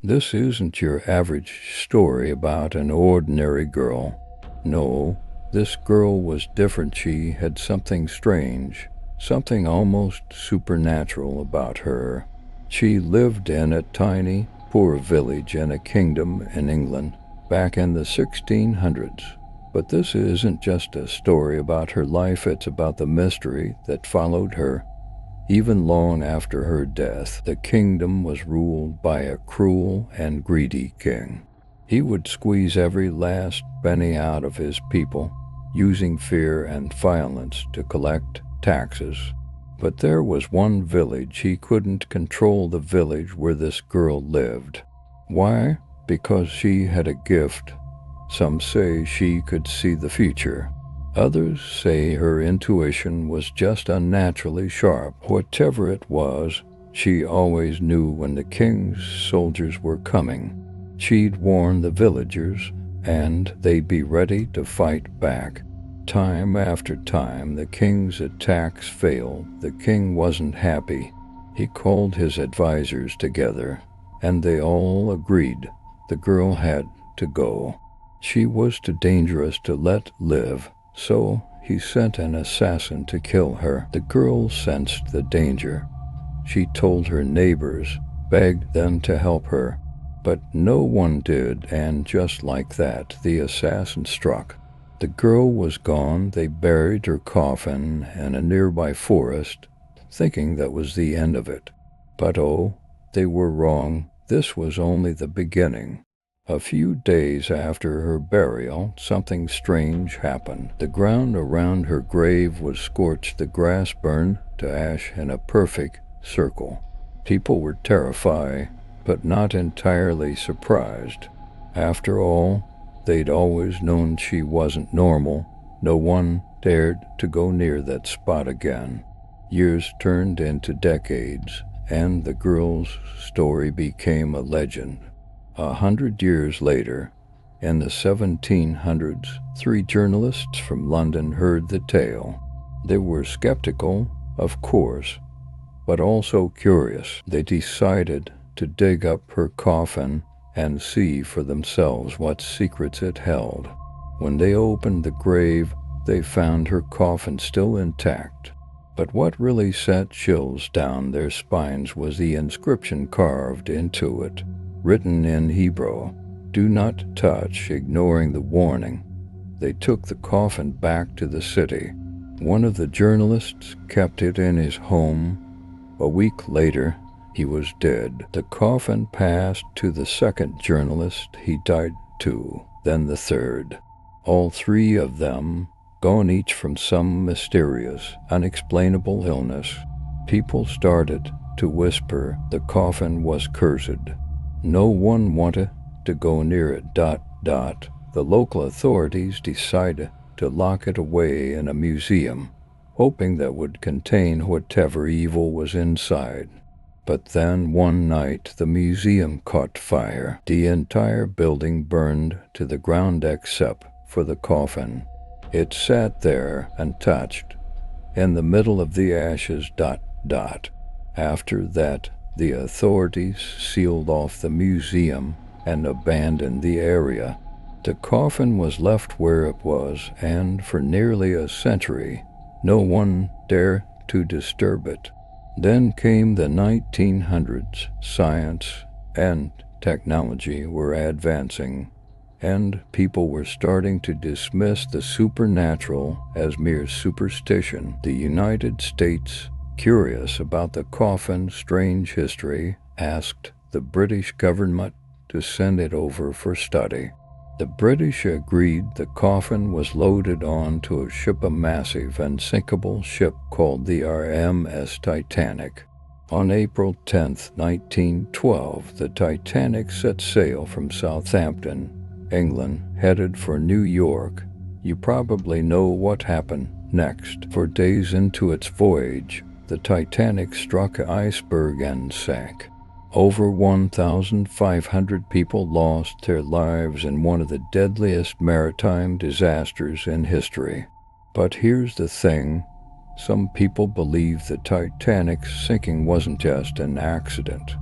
This isn't your average story about an ordinary girl. No, this girl was different. She had something strange, something almost supernatural about her. She lived in a tiny, poor village in a kingdom in England back in the 1600s. But this isn't just a story about her life, it's about the mystery that followed her. Even long after her death, the kingdom was ruled by a cruel and greedy king. He would squeeze every last penny out of his people, using fear and violence to collect taxes. But there was one village he couldn't control, the village where this girl lived. Why? Because she had a gift. Some say she could see the future. Others say her intuition was just unnaturally sharp. Whatever it was, she always knew when the king's soldiers were coming. She'd warn the villagers, and they'd be ready to fight back. Time after time, the king's attacks failed. The king wasn't happy. He called his advisors together, and they all agreed the girl had to go. She was too dangerous to let live. So he sent an assassin to kill her. The girl sensed the danger. She told her neighbors, begged them to help her. But no one did, and just like that, the assassin struck. The girl was gone. They buried her coffin in a nearby forest, thinking that was the end of it. But oh, they were wrong. This was only the beginning. A few days after her burial, something strange happened. The ground around her grave was scorched, the grass burned to ash in a perfect circle. People were terrified, but not entirely surprised. After all, they'd always known she wasn't normal. No one dared to go near that spot again. Years turned into decades, and the girl's story became a legend. 100 years later, in the 1700s, 3 journalists from London heard the tale. They were skeptical, of course, but also curious. They decided to dig up her coffin and see for themselves what secrets it held. When they opened the grave, they found her coffin still intact. But what really sent chills down their spines was the inscription carved into it. Written in Hebrew, "Do not touch," ignoring the warning. They took the coffin back to the city. One of the journalists kept it in his home. A week later, he was dead. The coffin passed to the second journalist. He died too. Then the third. All 3 of them gone, each from some mysterious, unexplainable illness. People started to whisper the coffin was cursed. No one wanted to go near it. The local authorities decided to lock it away in a museum, hoping that would contain whatever evil was inside. But then one night the museum caught fire. The entire building burned to the ground except for the coffin. It sat there untouched, in the middle of the ashes. After that, the authorities sealed off the museum and abandoned the area. The coffin was left where it was, and for nearly a century, no one dared to disturb it. Then came the 1900s. Science and technology were advancing, and people were starting to dismiss the supernatural as mere superstition. The United States, curious about the coffin's strange history, asked the British government to send it over for study. The British agreed. The coffin was loaded onto a ship, a massive and sinkable ship called the RMS Titanic. On April 10, 1912, the Titanic set sail from Southampton, England, headed for New York. You probably know what happened next. For days into its voyage, the Titanic struck an iceberg and sank. Over 1,500 people lost their lives in one of the deadliest maritime disasters in history. But here's the thing. Some people believe the Titanic's sinking wasn't just an accident.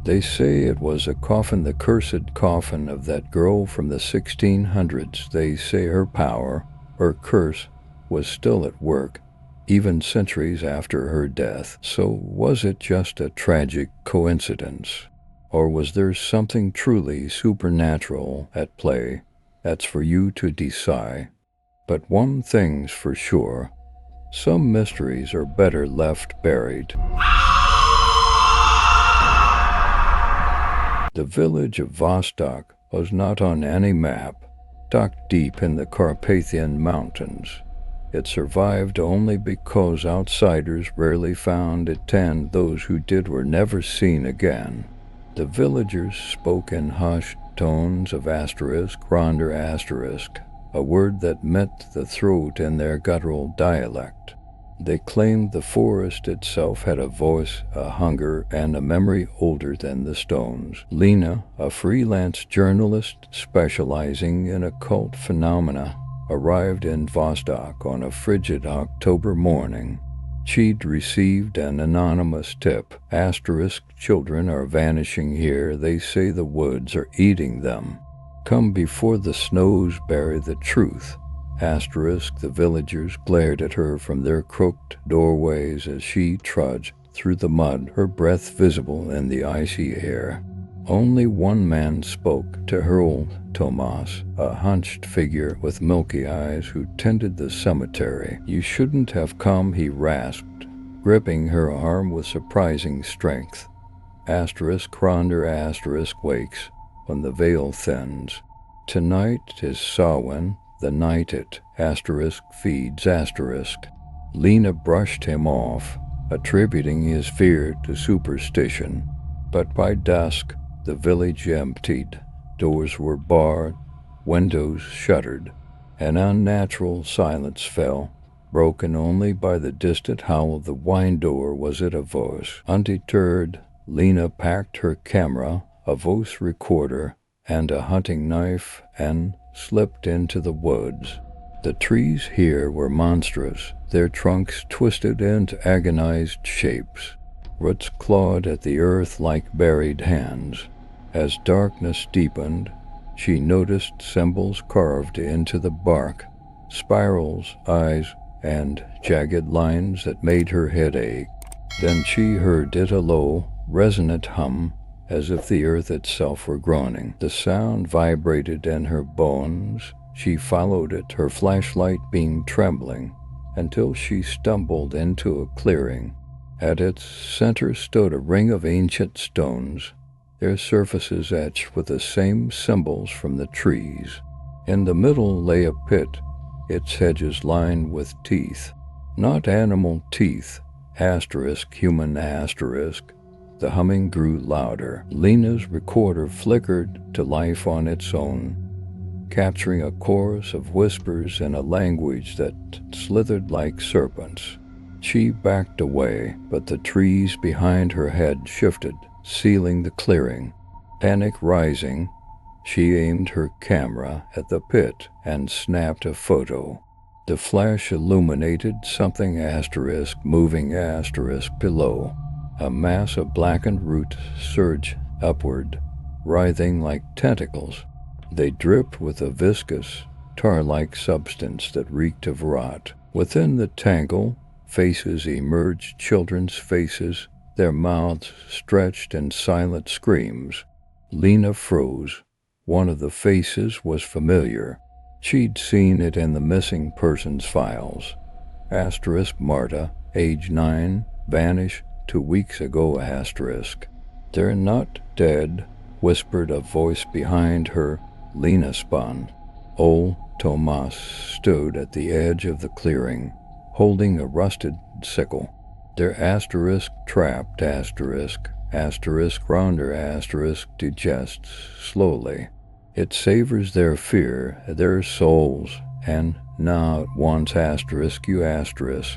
They say it was a coffin, the cursed coffin of that girl from the 1600s. They say her power, her curse, was still at work, even centuries after her death. So was it just a tragic coincidence? Or was there something truly supernatural at play? That's for you to decide. But one thing's for sure, some mysteries are better left buried. The village of Vostok was not on any map. Tucked deep in the Carpathian Mountains, it survived only because outsiders rarely found it, and those who did were never seen again. The villagers spoke in hushed tones of ronder asterisk, a word that met the throat in their guttural dialect. They claimed the forest itself had a voice, a hunger, and a memory older than the stones. Lena, a freelance journalist specializing in occult phenomena, arrived in Vostok on a frigid October morning. She'd received an anonymous tip. Children are vanishing here. They say the woods are eating them. Come before the snows bury the truth. The villagers glared at her from their crooked doorways as she trudged through the mud, her breath visible in the icy air. Only one man spoke to her, old Tomas, a hunched figure with milky eyes who tended the cemetery. You shouldn't have come, he rasped, gripping her arm with surprising strength. Ronder wakes when the veil thins. Tonight is Samhain, the night it feeds . Lena brushed him off, attributing his fear to superstition. But by dusk, the village emptied. Doors were barred, windows shuttered. An unnatural silence fell, broken only by the distant howl of the wine door. Was it a voice? Undeterred, Lena packed her camera, a voice recorder, and a hunting knife and slipped into the woods. The trees here were monstrous, their trunks twisted into agonized shapes. Roots clawed at the earth like buried hands. As darkness deepened, she noticed symbols carved into the bark, spirals, eyes, and jagged lines that made her head ache. Then she heard it, a low, resonant hum, as if the earth itself were groaning. The sound vibrated in her bones. She followed it, her flashlight beam trembling, until she stumbled into a clearing. At its center stood a ring of ancient stones, their surfaces etched with the same symbols from the trees. In the middle lay a pit, its edges lined with teeth. Not animal teeth, human . The humming grew louder. Lena's recorder flickered to life on its own, capturing a chorus of whispers in a language that slithered like serpents. She backed away, but the trees behind her head shifted, sealing the clearing. Panic rising, she aimed her camera at the pit and snapped a photo. The flash illuminated something moving below. A mass of blackened roots surged upward, writhing like tentacles. They dripped with a viscous, tar-like substance that reeked of rot. Within the tangle, faces emerged, children's faces, their mouths stretched in silent screams. Lena froze. One of the faces was familiar. She'd seen it in the missing persons files. Marta, age 9, vanished 2 weeks ago. They're not dead, whispered a voice behind her. Lena spun. Old Tomas stood at the edge of the clearing, holding a rusted sickle. They're trapped, Ronder digests slowly. It savors their fear, their souls, and now it wants you.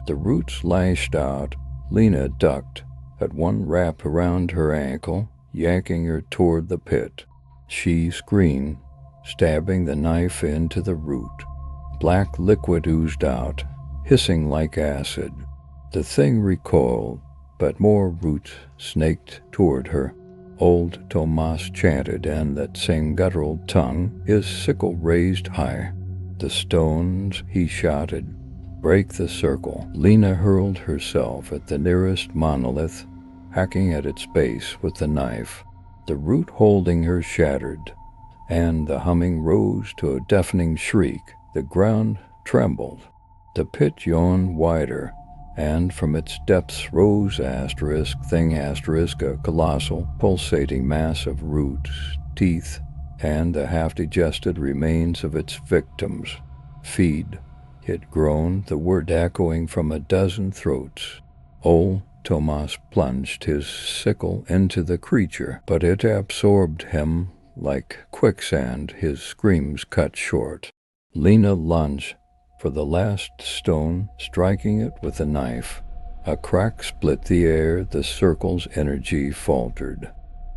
The roots lashed out. Lena ducked, at one wrap around her ankle, yanking her toward the pit. She screamed, stabbing the knife into the root. Black liquid oozed out, hissing like acid. The thing recoiled, but more roots snaked toward her. Old Tomas chanted, and that same guttural tongue, his sickle raised high. "The stones," he shouted, "break the circle." Lena hurled herself at the nearest monolith, hacking at its base with the knife. The root holding her shattered, and the humming rose to a deafening shriek. The ground trembled. The pit yawned wider, and from its depths rose a colossal, pulsating mass of roots, teeth, and the half-digested remains of its victims. "Feed," it groaned, the word echoing from a dozen throats. Old Tomas plunged his sickle into the creature, but it absorbed him like quicksand. His screams cut short. Lena lunged for the last stone, striking it with a knife. A crack split the air, the circle's energy faltered.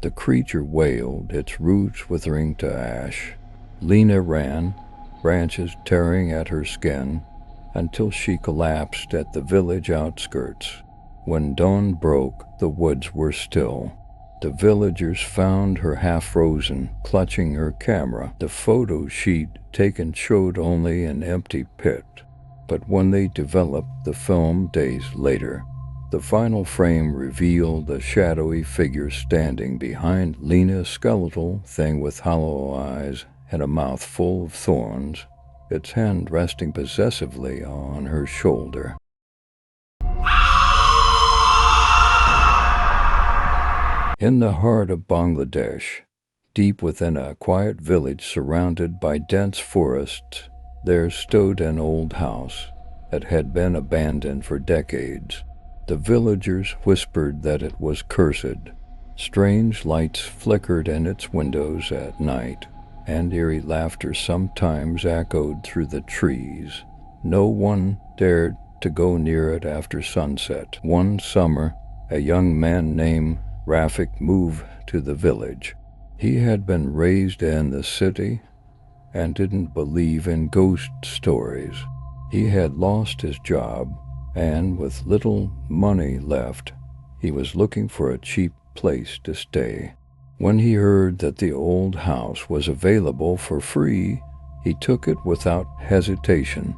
The creature wailed, its roots withering to ash. Lena ran, branches tearing at her skin, until she collapsed at the village outskirts. When dawn broke, the woods were still. The villagers found her half-frozen, clutching her camera. The photo sheet taken showed only an empty pit. But when they developed the film days later, the final frame revealed a shadowy figure standing behind Lena's skeletal thing with hollow eyes and a mouth full of thorns, its hand resting possessively on her shoulder. In the heart of Bangladesh, deep within a quiet village surrounded by dense forests, there stood an old house that had been abandoned for decades. The villagers whispered that it was cursed. Strange lights flickered in its windows at night, and eerie laughter sometimes echoed through the trees. No one dared to go near it after sunset. One summer, a young man named Rafik moved to the village. He had been raised in the city and didn't believe in ghost stories. He had lost his job, and with little money left, he was looking for a cheap place to stay. When he heard that the old house was available for free, he took it without hesitation.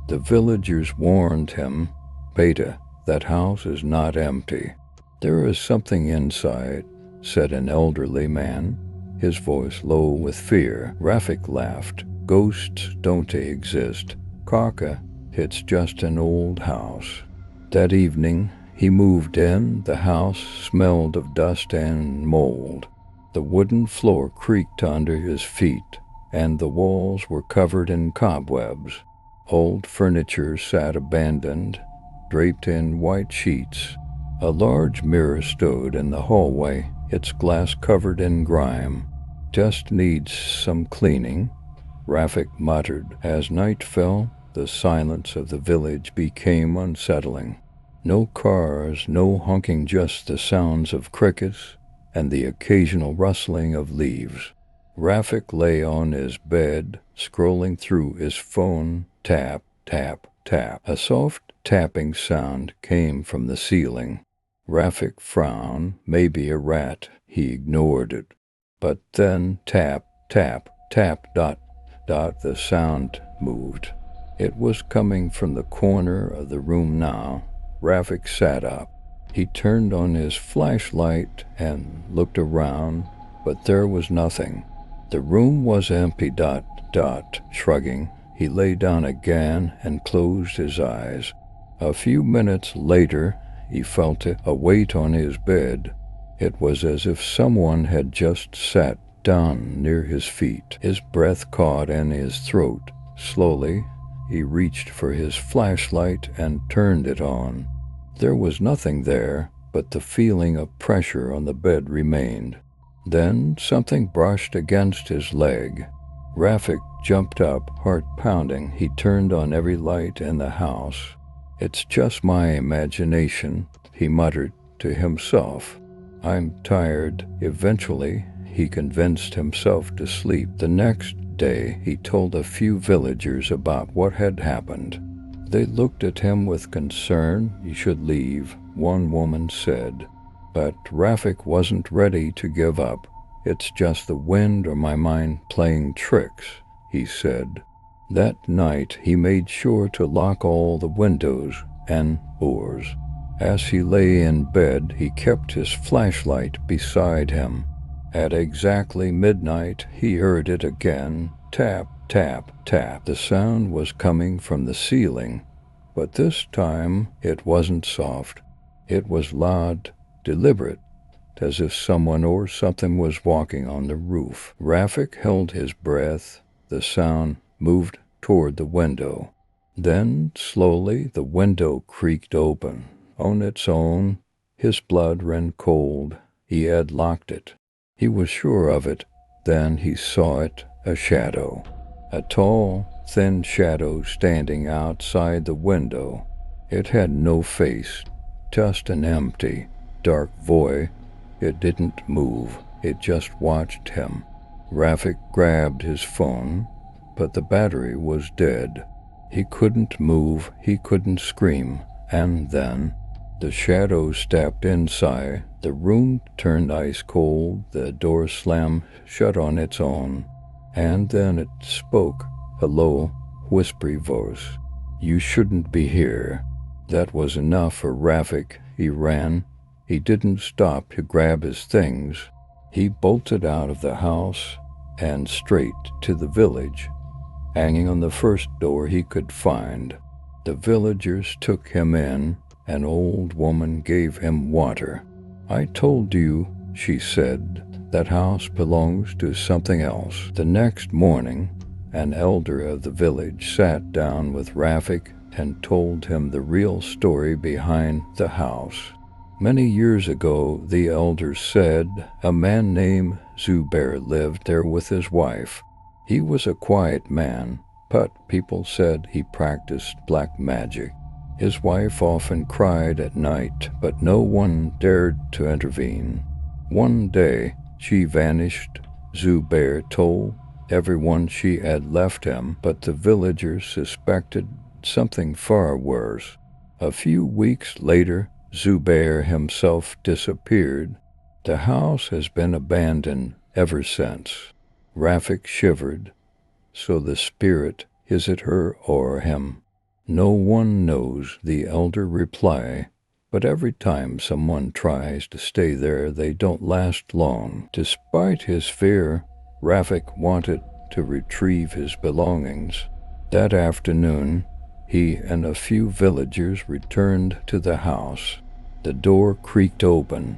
The villagers warned him, "Beta, that house is not empty. There is something inside," said an elderly man, his voice low with fear. Rafik laughed. "Ghosts don't exist, Kaka. It's just an old house." That evening, he moved in. The house smelled of dust and mold. The wooden floor creaked under his feet, and the walls were covered in cobwebs. Old furniture sat abandoned, draped in white sheets. A large mirror stood in the hallway, its glass covered in grime. "Just needs some cleaning," Rafik muttered. As night fell, the silence of the village became unsettling. No cars, no honking, just the sounds of crickets and the occasional rustling of leaves. Rafik lay on his bed, scrolling through his phone. Tap, tap, tap. A soft tapping sound came from the ceiling. Rafik frowned. Maybe a rat. He ignored it. But then tap, tap, tap, dot, dot. The sound moved. It was coming from the corner of the room now. Rafik sat up. He turned on his flashlight and looked around, but there was nothing. The room was empty. Dot, dot. Shrugging, he lay down again and closed his eyes. A few minutes later, he felt a weight on his bed. It was as if someone had just sat down near his feet. His breath caught in his throat. Slowly, he reached for his flashlight and turned it on. There was nothing there, but the feeling of pressure on the bed remained. Then something brushed against his leg. Rafik jumped up, heart pounding. He turned on every light in the house. "It's just my imagination," he muttered to himself. "I'm tired." Eventually, he convinced himself to sleep. The next day, he told a few villagers about what had happened. They looked at him with concern. "You should leave," one woman said. But Rafik wasn't ready to give up. "It's just the wind or my mind playing tricks," he said. That night he made sure to lock all the windows and doors. As he lay in bed, he kept his flashlight beside him. At exactly midnight, he heard it again. Tap, tap, tap. The sound was coming from the ceiling, but this time it wasn't soft. It was loud, deliberate, as if someone or something was walking on the roof. Rafik held his breath. The sound moved toward the window. Then, slowly, the window creaked open. On its own, his blood ran cold. He had locked it. He was sure of it. Then he saw it, a shadow. A tall, thin shadow standing outside the window. It had no face, just an empty, dark void. It didn't move. It just watched him. Rafik grabbed his phone, but the battery was dead. He couldn't move, he couldn't scream, and then the shadow stepped inside. The room turned ice cold, the door slammed shut on its own, and then it spoke, a low, whispery voice. "You shouldn't be here." That was enough for Rafik. He ran. He didn't stop to grab his things. He bolted out of the house and straight to the village, hanging on the first door he could find. The villagers took him in. An old woman gave him water. "I told you," she said, "that house belongs to something else." The next morning, an elder of the village sat down with Rafik and told him the real story behind the house. Many years ago, the elder said, a man named Zubair lived there with his wife. He was a quiet man, but people said he practiced black magic. His wife often cried at night, but no one dared to intervene. One day, she vanished. Zubair told everyone she had left him, but the villagers suspected something far worse. A few weeks later, Zubair himself disappeared. The house has been abandoned ever since. Rafik shivered. So the spirit, is it her or him? "No one knows," the elder replied, "but every time someone tries to stay there, they don't last long." Despite his fear, Rafik wanted to retrieve his belongings. That afternoon, he and a few villagers returned to the house. The door creaked open.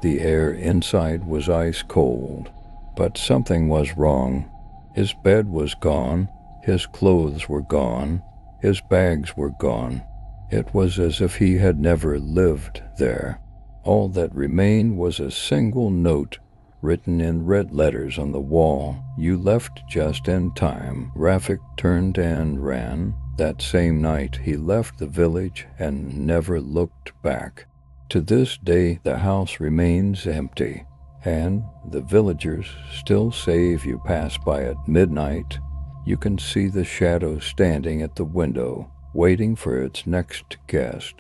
The air inside was ice cold. But something was wrong. His bed was gone. His clothes were gone. His bags were gone. It was as if he had never lived there. All that remained was a single note written in red letters on the wall. "You left just in time." Rafik turned and ran. That same night he left the village and never looked back. To this day the house remains empty, and the villagers still say if you pass by at midnight, you can see the shadow standing at the window, waiting for its next guest.